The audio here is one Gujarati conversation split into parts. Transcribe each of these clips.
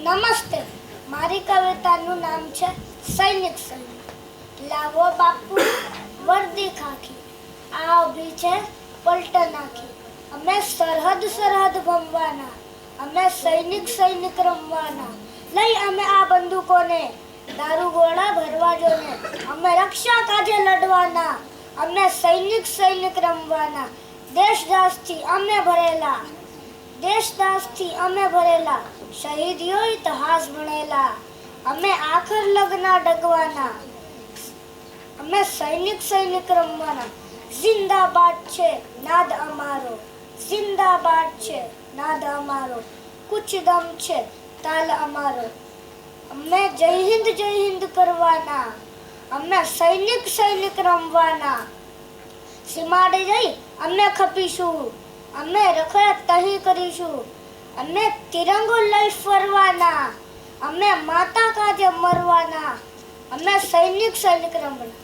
નમસ્તે, મારી કવિતાનું નામ છે સૈનિક સૈનિક. લાવો બાપુ વર્દી ખાખી, આ ઊભી છે પલટન નાખી. અમે સરહદ સરહદ ભમવાના, અમે સૈનિક સૈનિક રમવાના. લઈ અમે આ બંદૂકોને, દારૂ ગોળા ભરવા જોને. અમે રક્ષા કાજે લડવાના, અમે સૈનિક સૈનિક રમવાના. દેશદાસથી અમે ભરેલા, દેશદાસથી અમે ભરેલા. શહીદીઓ ઇતિહાસ ભણેલા, અમે આખર લગ્ના ડગવાના. અમે સૈનિક સૈનિક રમવાના. જિંદાબાદ છે નાદ અમારો, જિંદાબાદ છે નાદ અમારો. કુછ દમ છે તાલ અમારો. અમે જય હિન્દ કરવાના, અમે સૈનિક સૈનિક રમવાના. સીમાડે જઈ અમે ખપીશું, અમે રખડે તહી કરીશું. અમે તિરંગો લઈ ફરવાના, અમે માતા કાજે મરવાના. અમે સૈનિક સૈનિક રમવાના.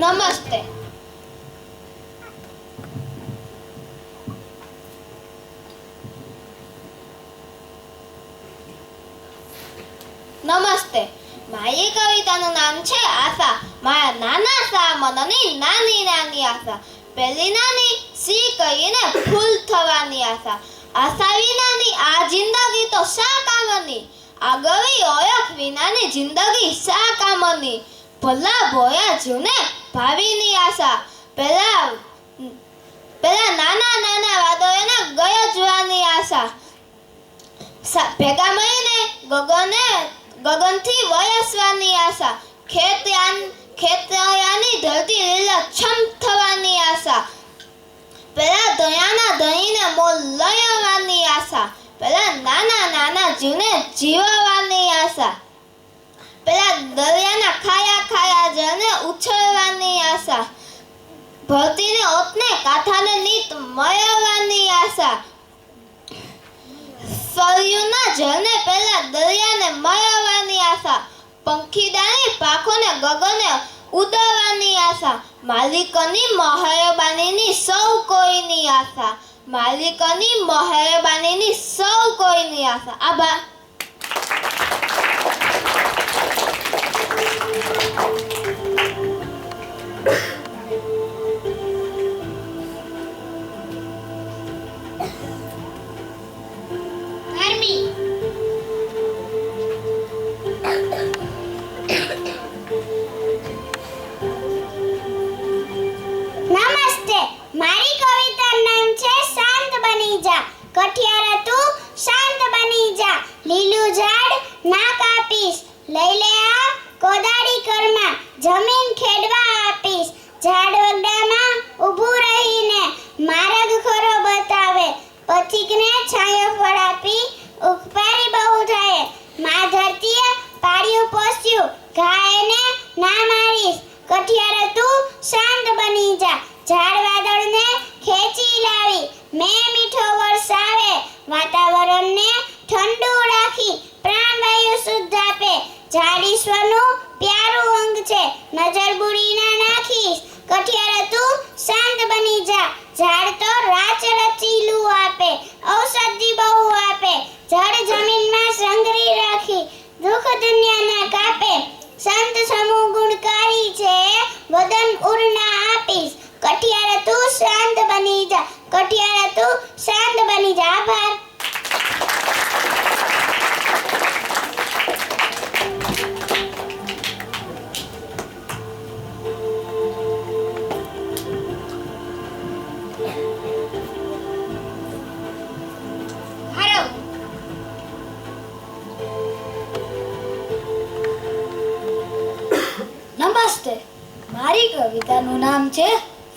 નમસ્તે, નમસ્તે. મારી કવિતાનું નામ છે આશા. મારા નાના સા મનની નાની નાની આશા. પહેલી નાની સી કહીને ફૂલ થવાની આશા. આશા વિનાની આ જિંદગી તો શા કામની, આગવી ઓળખ વિનાની જિંદગી શા કામની. ભલા ભોયા જીવને ભાવિની આશા. પેલા નાના નાના વાદળોને ગયા જોવાની આશા. ભેગા મળીને ગગનથી વરસવાની આશા. ખેતયાની ધરતી લીલાછમ થવાની આશા. પેલા દયાના ધણીને મોલ લયવાની આશા. પેલા નાના નાના જીવને જીવવાની આશા. પેલા દરિયાના ખાયા ખાયા જળને ઉછળવાની આશા. ભરતીને ઓતને કાંઠાને નીત મળવાની આશા. સરયુના જળને પેલા દરિયાને મળવાની આશા. પંખીદાની પાંખોને ગગને ઉડવાની આશા. માલિકની મહેરબાનીની સૌ કોઈની આશા. માલિકની મહેરબાનીની સૌ કોઈની આશા. આભાર. કઠિયારા તું શાંત બની જા, લીલું ઝાડ ના કાપીશ. લઈ લે આ કોદાળી કરમાં, જમીન ખેડવા આપીશ. ઝાડ વગડામાં ઊભું રહીને માર્ગ ખરો બતાવે. પથિકને છાંયો ફળ આપી ઉપકારી બહુ થાય. મા ધરતીએ પાડ્યું પોસ્યું, ગાયને ના મારીશ. કઠિયારા તું શાંત બની જા, ઝાડ વાદળને ખેંચી લાવી. મેં મીઠો વરસાવે, વાતાવરણને ઠંડુ રાખી. પ્રાણવાયુ શુદ્ધ આપે, ઝાડ ઈશ્વરનું પ્યારું અંગ છે. નજર બુરી ના નાખીશ. કઠિયારા તું શાંત બની જા, ઝાડ તો રાચ રચીલું આપે. ઔષધિ બહુ આપે, જળ જમીનમાં સંઘરી રાખી. દુઃખ દુનિયાના કાપે, સંત સમૂહ ગુણકારી છે. વદન ઉરના આપીશ. કઠિયારા તું શાંત બની જા, કઠિયારા તું શાંત બની જા. આભાર. નમસ્તે, મારી કવિતાનું નામ છે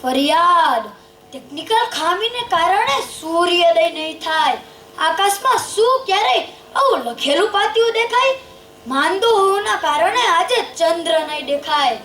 ફરિયાદ. ટેકનિકલ ખામીને કારણે સૂર્યોદય નહીં થાય. આકાશમાં શું ક્યારેય આવું લખેલું પાટિયું દેખાય? માંદો હોવાના કારણે આજે ચંદ્ર નહીં દેખાય.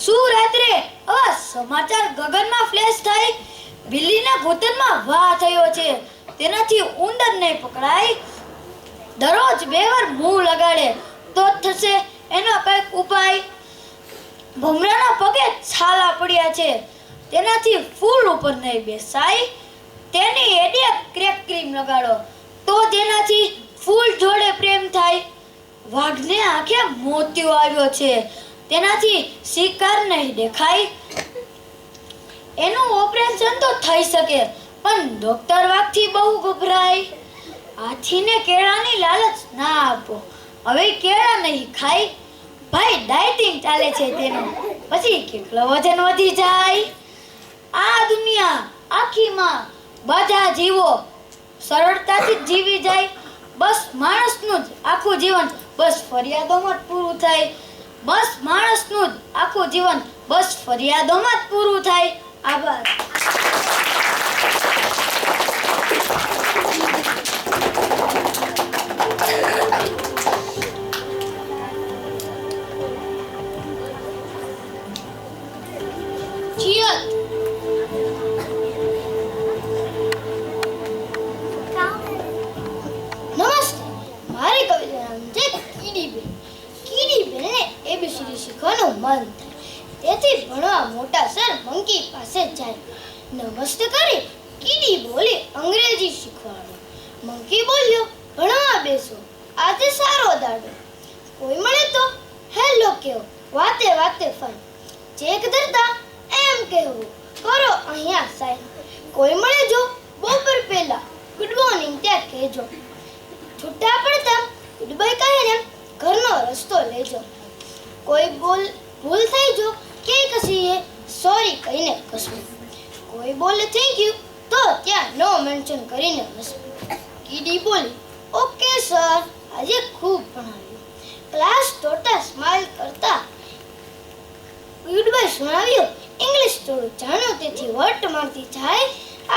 શું રાત્રે આવા સમાચાર ગગનમાં ફ્લેશ થાય? બિલ્લીના ઘૂંટણમાં વાહ થયો છે, તેનાથી ઉંદર નહીં પકડાય. દરરોજ 2 વાર મું લગાડે તો જ થશે એનો કંઈક ઉપાય. ભમરાના પગે છાલા પડ્યા છે, તેનાથી ફૂલ ઉપર નહીં બેસાય. તેની એડે ક્રેક ક્રીમ લગાડો તો તેનાથી ફૂલ જોડે પ્રેમ થાય. વાઘને આંખે મોતિયો આવ્યો છે, તેનાથી શિકાર નહીં દેખાય. એનું ઓપરેશન તો થઈ શકે, પણ ડોક્ટર વાઘથી બહુ ગભરાય. હાથીને કેળાની લાલચ ના આપો, હવે કેળા નહીં ખાય. ભાઈ ડાયટિંગ ચાલે છે તેનું, પછી કેટલો વજન વધી જાય. આ દુનિયા આખીમાં બધા જીવો સરળતાથી જ જીવી જાય. બસ માણસનું જ આખું જીવન બસ ફરિયાદોમાં જ પૂરું થાય. બસ માણસનું જ આખું જીવન બસ ફરિયાદોમાં જ પૂરું થાય. આભાર. Cheers. નમસ્તે, મારી કવિતાનું નામ છે કીડીબેન. કીડીબેનને ABCD શીખવાનું મન થાય, તેથી ભણવા મોટા સર મંકી પાસે જાય. નમસ્તે કરી કીડી બોલી અંગ્રેજી શીખવાનું. મંકી બોલ્યો, ભણવા બેસો, આજે સારો દાડો. કોઈ મળે તો હેલો કહેવો, વાતે વાતે ફાઈન. ચેક ધરતા એમ કહેવું, કરો અહીંયા સાઈન. કોઈ મળે જો બપોર પહેલા ગુડ મોર્નિંગ ત્યાં કહેજો. છૂટા પડતા ગુડ બાય કહીને ઘરનો રસ્તો લેજો. કોઈ ભૂલ થઈ જો કે કશીએ સોરી કહીને કશું. કોઈ બોલે થેન્ક યુ તો ત્યાં નો મેન્શન કરીને હસવું. કીડી બોલી, ઓકે સર, આજે ખૂબ ભણાવ્યું. ક્લાસ ટોટા સ્માઇલ કરતા ગુડ બાય સુણાવ્યું. ઇંગ્લિશ થોડું જાણ્યું તેથી વટ મારતી જાય.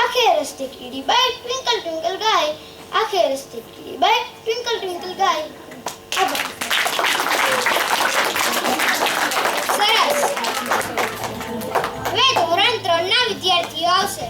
આખે રસ્તે કીડી બાય ટ્વિંકલ ટ્વિંકલ ગાય. આખે રસ્તે કીડી બાય ટ્વિંકલ ટ્વિંકલ ગાય. સરસ. હવે ધોરણ 3 ના વિદ્યાર્થીઓ આવશે.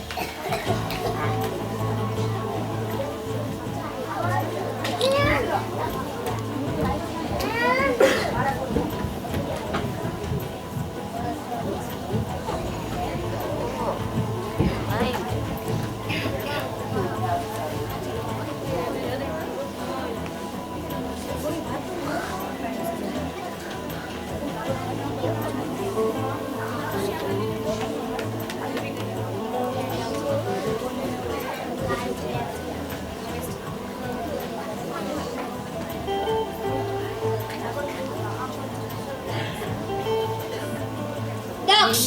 દક્ષ.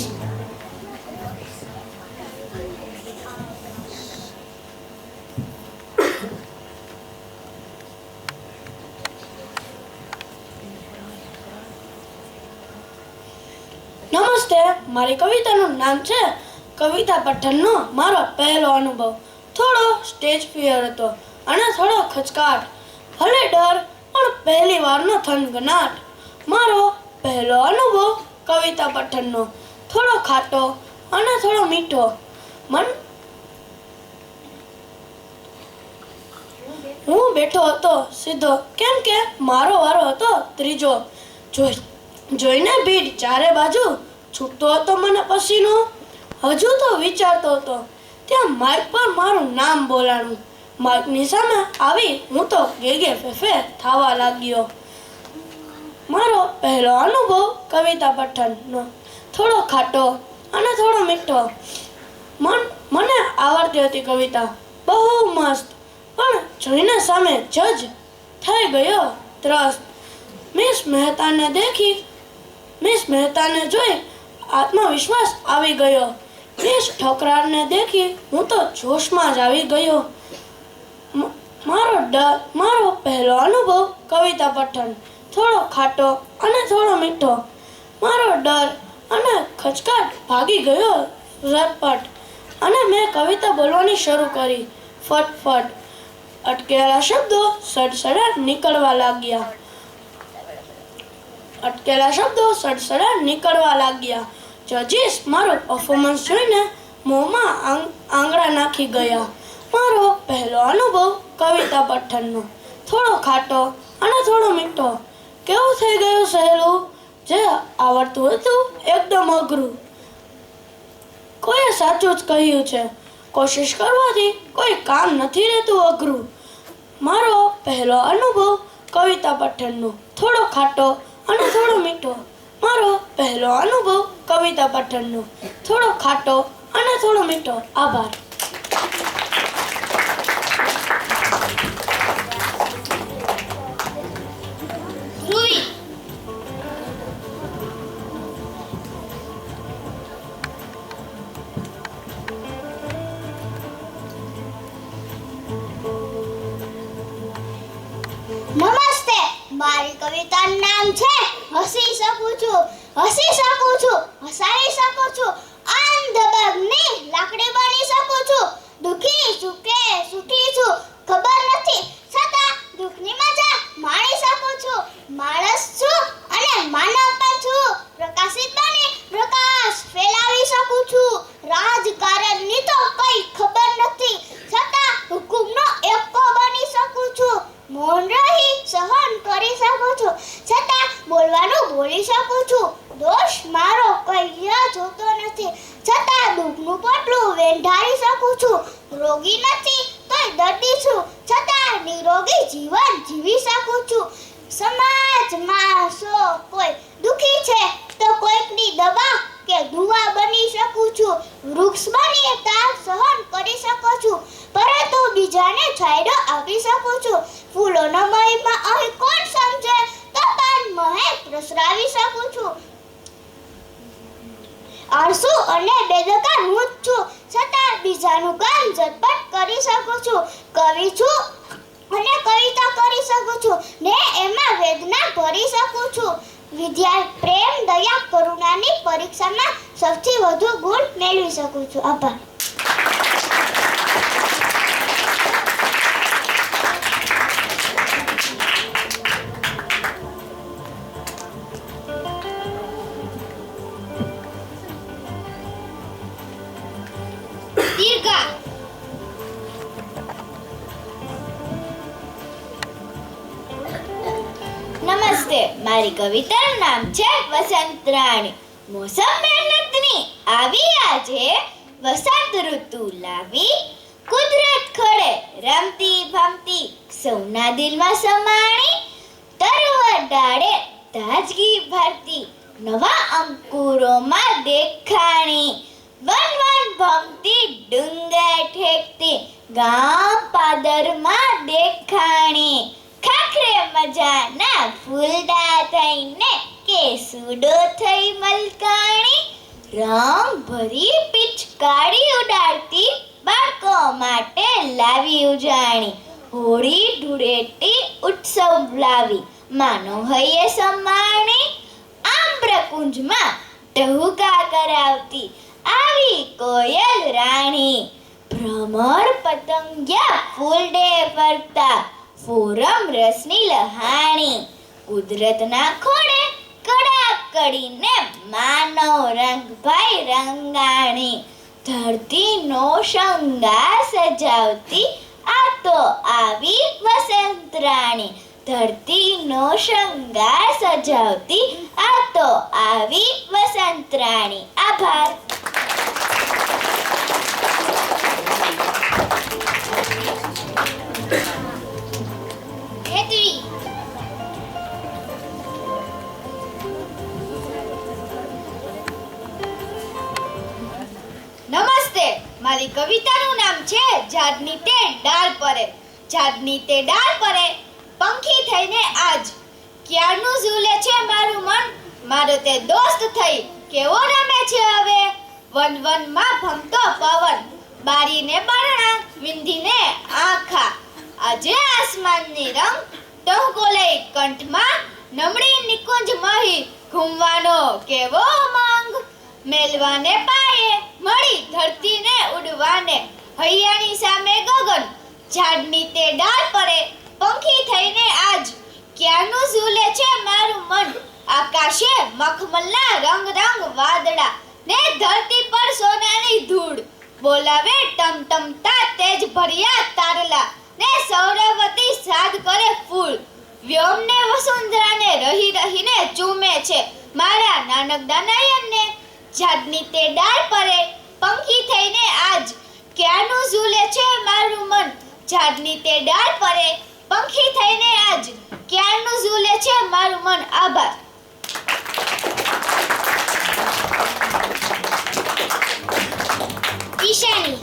નમસ્તે, મારી કવિતાનું નામ છે કવિતા પઠનનો મારો પહેલો અનુભવ. થોડો સ્ટેજ ફિયર હતો અને થોડો ખચકાટ, ભલે ડર પણ પહેલી વારનો થનગનાટ. મારો પહેલો અનુભવ કવિતા પઠનનો, થોડો ખાટો અને થોડો મીઠો. હું બેઠો હતો સીધો, કેમ કે મારો વારો હતો ત્રીજો. જોઈને ભીડ ચારે બાજુ છૂટતો હતો મને પસીનો. હજુ તો વિચારતો હતો, ત્યાં માઇક પર મારું નામ બોલાણું. માઇકની સામે આવી હું તો ગેગે ફેફે થવા લાગ્યો. મારો પહેલો અનુભવ કવિતા પઠનનો, થોડો ખાટો અને થોડો મીઠો. મને આવડતી હતી કવિતા બહુ મસ્ત, પણ જોઈને સામે જજ થઈ ગયો ત્રસ્ત. મિસ મહેતાને જોઈ આત્મવિશ્વાસ આવી ગયો. મિસ ઠોકરારને દેખી હું તો જોશમાં જ આવી ગયો. મારો પહેલો અનુભવ કવિતા પઠન, થોડો ખાટો અને થોડો મીઠો. મારો ડર અને ખચકાટ ભાગી ગયો ઝટપટ, અને મેં કવિતા બોલવાની શરૂ કરી. ફટફટ અટકેલા શબ્દો સડસડાટ નીકળવા લાગ્યા. જજીસ મારું પરફોર્મન્સ જોઈને મોંમાં આંગળા નાખી ગયા. મારો પહેલો અનુભવ કવિતા પઠનનો. થોડો ખાટો અને થોડો મીઠો. કેવું થઈ ગયું સહેલું? જે આવડતું હતું એકદમ અઘરું. કોઈએ સાચું જ કહ્યું છે, કોશિશ કરવાથી કોઈ કામ નથી રહેતું અઘરું. મારો પહેલો અનુભવ કવિતા પઠનનો. થોડો ખાટો અને થોડો મીઠો. મારો પહેલો અનુભવ કવિતા પઠનનો. થોડો ખાટો અને થોડો મીઠો. આભાર. ધ્રુવી. નમસ્તે, મારી કવિતાનું નામ છે હસી શકું છું, હસી શકું છું, હસાવી શકું છું, અંધબગની લાકડી બની શકું છું, દુખી છું કે સુખી છું ખબર નથી છતાં દુઃખની મજા માણી શકું છું, માણસ છું અને માનવ પણ છું, પ્રકાશિત બની પ્રકાશ ફેલાવી શકું છું, રાજકારણની તો કઈ ખબર નથી છતાં હુકુમનો એકો બની શકું છું, મૌન રહી સહન કરી શકું છું છતાં બોલવાનું બોલી શકું છું, દોષ મારો કઈ જોતો નથી છતાં દુઃખનું પોટલું વેંઢારી શકું છું, રોગી નથી તોય દર્દી છું છતાં નિરોગી જીવન જીવી શકું છું, સમાજમાં કોઈ દુખી છે તો કોઈકની દવા કે દુવા બની શકું છું, વૃક્ષ બની તાપ સહન કરી શકું છું પરંતુ બીજાને છાંયડો આપી શકું છું, ફૂલોનો મહિમા અહીં કોણ સમજે તો પણ મહે પ્રસરાવી શકું છું, આળસુ અને બેદરકાર હું જ છું છતાં બીજાનું કામ ઝટપટ કરી શકું છું, કવિ છું અને કવિતા કરી શકું છું ને એમાં વેદના ભરી શકું છું, પ્રેમ દયા કરુણાની પરીક્ષામાં સૌથી વધુ ગુણ મેળવી શકું છું. આભાર. દીર્ઘા. નમસ્તે, મારી કવિતાનું નામ છે વસંત રાણી. મોસમ મહેનતની આવી આજે વસંત ઋતુ લાવી, કુદરત ખડે રમતી ભમતી સૌના દિલમાં સમાણી, તરવર ડાળે તાજગી ભરતી નવા અંકુરોમાં દેખાણી, વન વન ભમતી ડુંગર ઠેકતી ગામ પાદરમાં દેખાણી, ખાખરે મજાના ફૂલડા થઈને કેસુડો થઈ મલકાણી, રંગ ભરી પિચકારી ઉડાડતી બાળકો માટે લાવી ઉજાણી, હોળી ધૂળેટી ઉત્સવ લાવી માનો હૈયે સમાણી, આમ્રકુંજમાં ટહુકા કરાવતી આવી કોયલ રાણી, ભ્રમર પતંગિયા ફૂલડે ફરતા ફોરમ રસની લહાણી, કુદરતના ખોળે કડીને માનવ રંગભાઈ રંગાણી, ધરતીનો શણગાર સજાવતી આ તો આવી વસંત રાણી, ધરતીનો શણગાર સજાવતી આ તો આવી વસંત રાણી. આભાર. હેતવી. નમસ્તે, મારી કવિતાનું નામ છે ઝાડની તે ડાળ પરે. ઝાડની તે ડાળ પરે પંખી થઈને આજ, ક્યારનું ઝૂલે છે મારું મન, મારો તે દોસ્ત થઈ કેવો રમે છે હવે, વન વનમાં ભમતો પવન, બારીને બારણા વિંધીને આંખા, આજે આસમાનની રંગ ટહુકો લઈ કંઠમાં, નમણી નિકુંજ મહી ઘૂમવાનો કેવો માંગ, મેલવાને પાયે મળી ધરતીને ઉડવાને, હૈયાની સામે ગગન, ઝાડની તે ડાળ પરે પંખી થઈને આજ, ક્યારનું ઝૂલે છે મારું મન, આકાશે મખમલના રંગ રંગ વાદળા ને ધરતી પર સોનાની ધૂળ, બોલાવે ટમટમતા તેજ ભર્યા તારલા ને સૌરવતી સાદ કરે ફૂલ વ્યોમને વસુંધરાને રહી રહીને ચૂમે છે મારા નાનકડા નયનને ઝાડની તે ડાળ પરે પંખી થઈને આજ ક્યાંનું ઝૂલે છે મારું મન ઝાડની તે ડાળ પરે પંખી થઈને આજ ક્યાંનું ઝૂલે છે મારું મન આભાર ઈશાની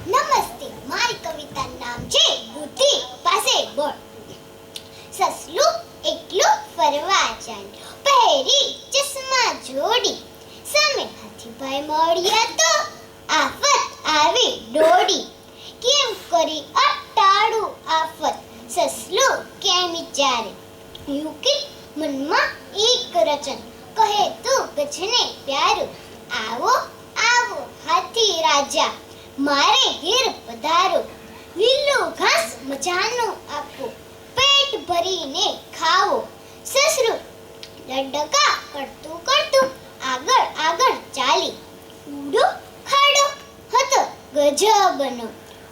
નમસ્તે મારી કવિતાનું નામ છે બુદ્ધિ પાસે બળ સસલું એકલું ફરવા ચાલ્યું પહેરી ચશ્મા જોડી સામે હાથીભાઈ મળ્યા તો આફત આવી દોડી કેમ કરી અટાળું આફત સસલું કેમ વિચારે યુકી મનમાં એક રચન કહે તું ગજને પ્યારું આવો આવો હાથી રાજા મારે ઘેર પધારો લીલું ઘાસ મજાનું આપો પેટ ભરીને ખાવો સસરું ડડકા કરતું કરતું આગળ આગળ ચાલી ઊંડો ખાડો હતો ગજબનો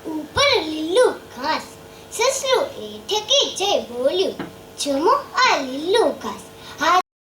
ઉપર લીલું ઘાસ સસલું એ ઠેકી જઈ બોલ્યું જમો આ લીલું ઘાસ